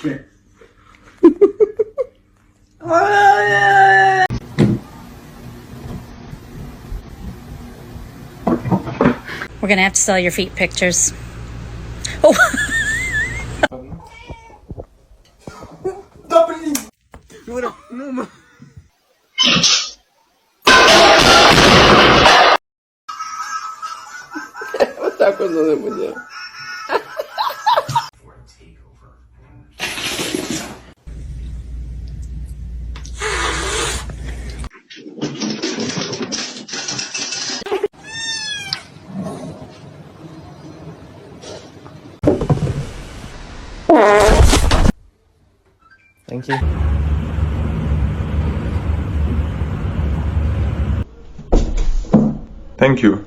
We're gonna have to sell your feet pictures. Oh. Вот так вот надо будет. Thank you. Thank you.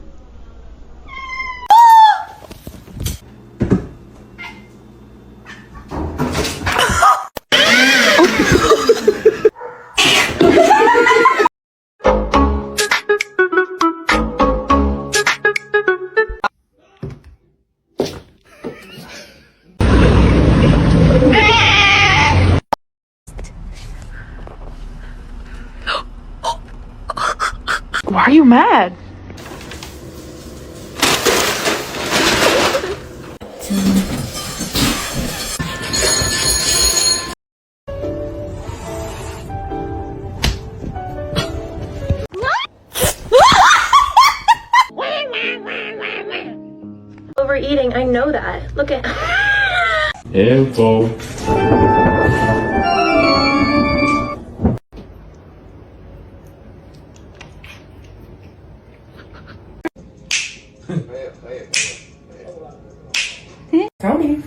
Why are you mad? Overeating, I know that. Look at Info. Tony.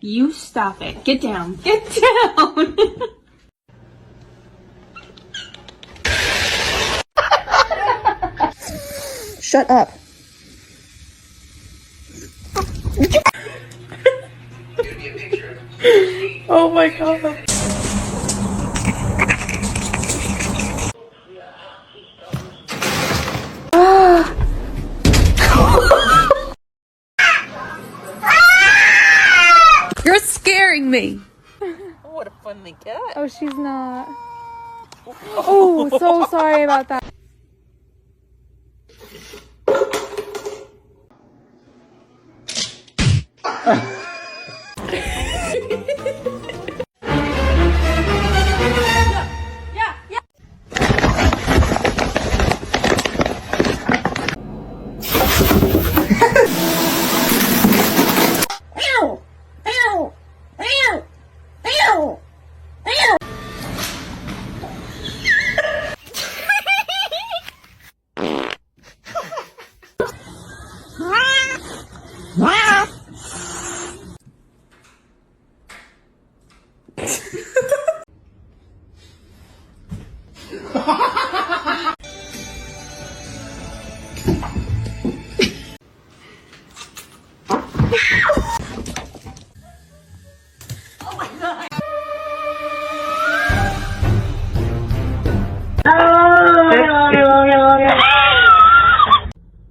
You stop it. Get down. Get down. Shut up. Oh my god. You're scaring me. What a funny cat. Oh, she's not. Oh, so sorry about that.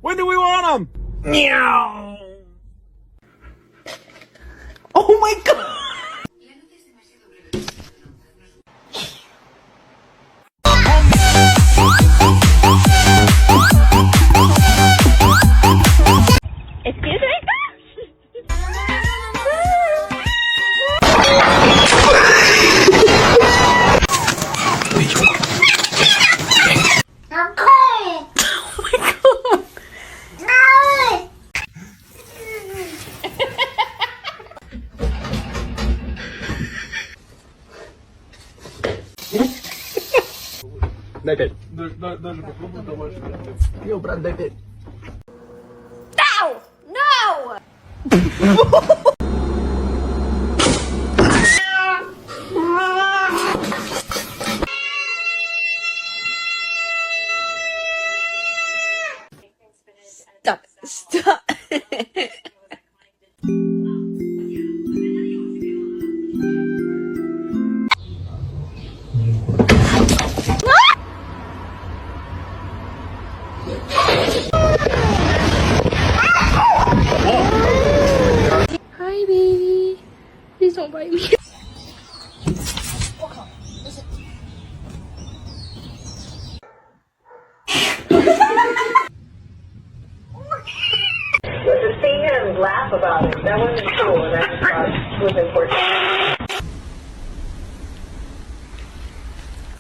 When do we want them? Meow. Oh my god. excuse me? Дай пять. Даже попробуй домашний. Йо, брат, дай пять. No! No! Stop. Stop.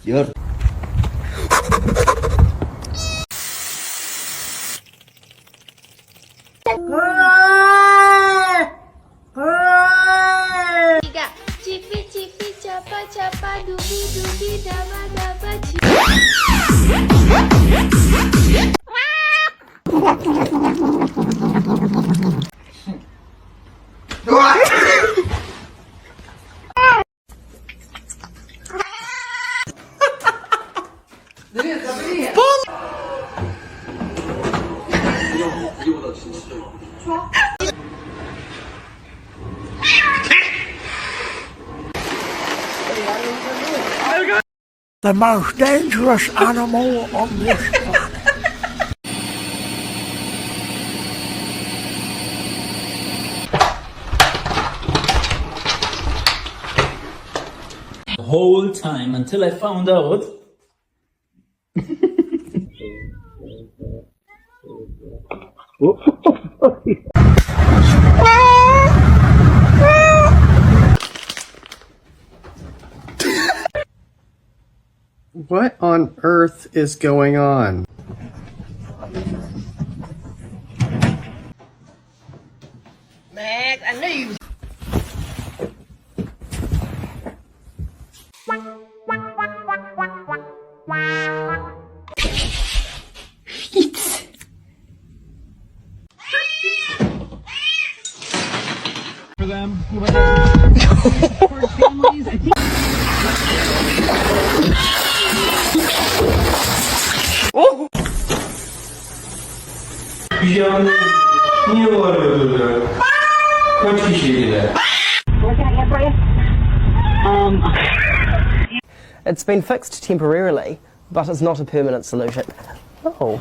Yur. Tiga. Cipi cipi capa capa dubi dubi daba daba The most dangerous animal on this planet. The whole time until I found out. What on earth is going on? Max, I knew you. For them, who for families, I think. Niye bağırıyordu? Kaç kişiydi? It's been fixed temporarily, but it's not a permanent solution. Oh.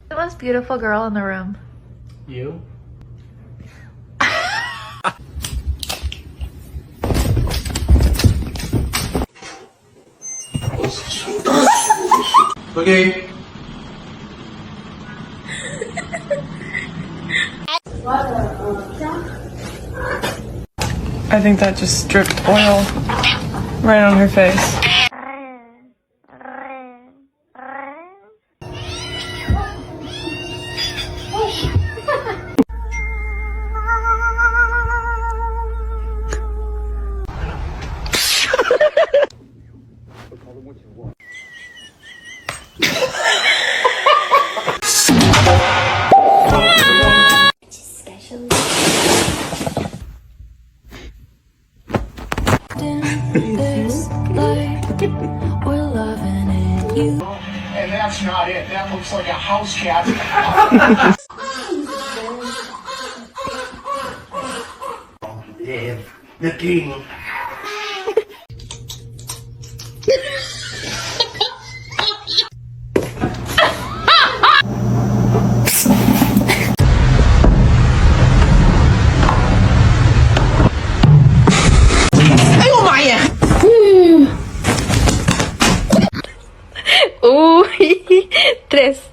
The most beautiful girl in the room. You? Okay. I think that just dripped oil right on her face. And that's not it. That looks like a house cat. Live the king. Tres.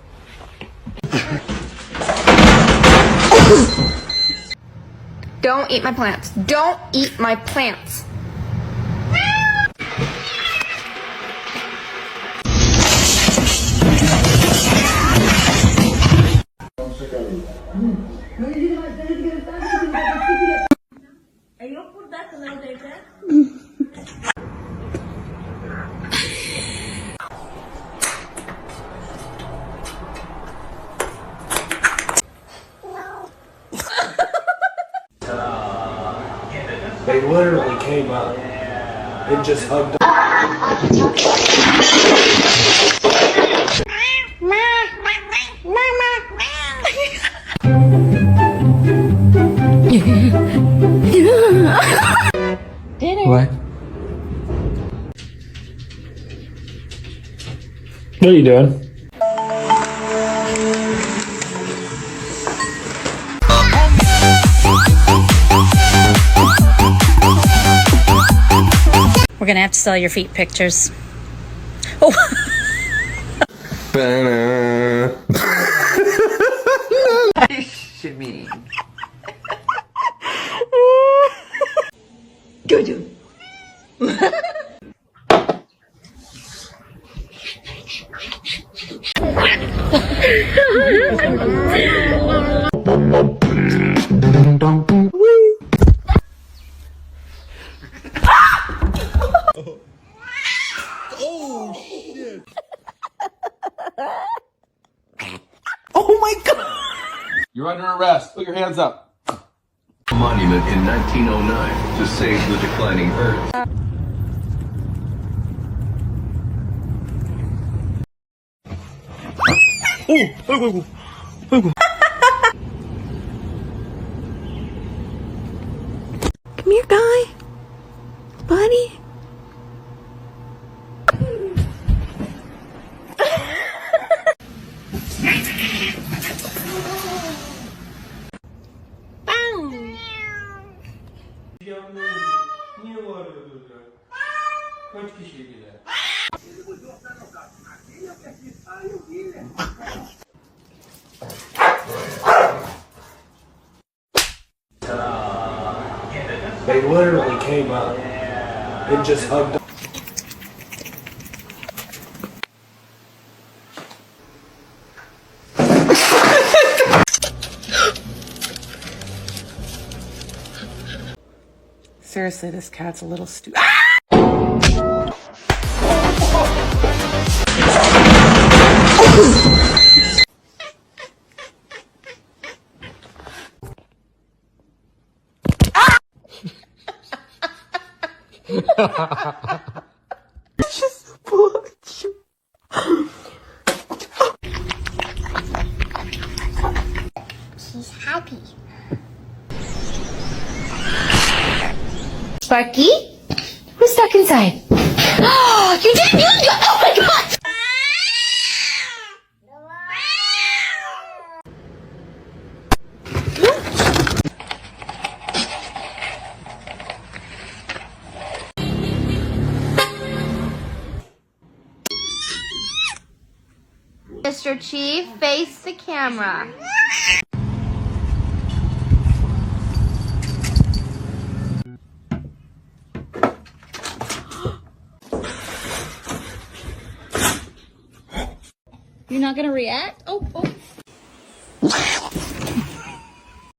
Don't eat my plants. Don't eat my plants. They literally came up and just hugged Dinner. What? What are you doing? We're gonna have to sell your feet pictures. Oh. You're under arrest. Put your hands up. Monument in 1909 to save the declining Earth. Come here, guy. Buddy. They literally came up and just hugged up. Seriously, this cat's a little stupid. She's happy. Sparky? Who's stuck inside? Oh, you didn't use it! Oh my god! Mr. Chief, face the camera. You're not gonna react? Oh.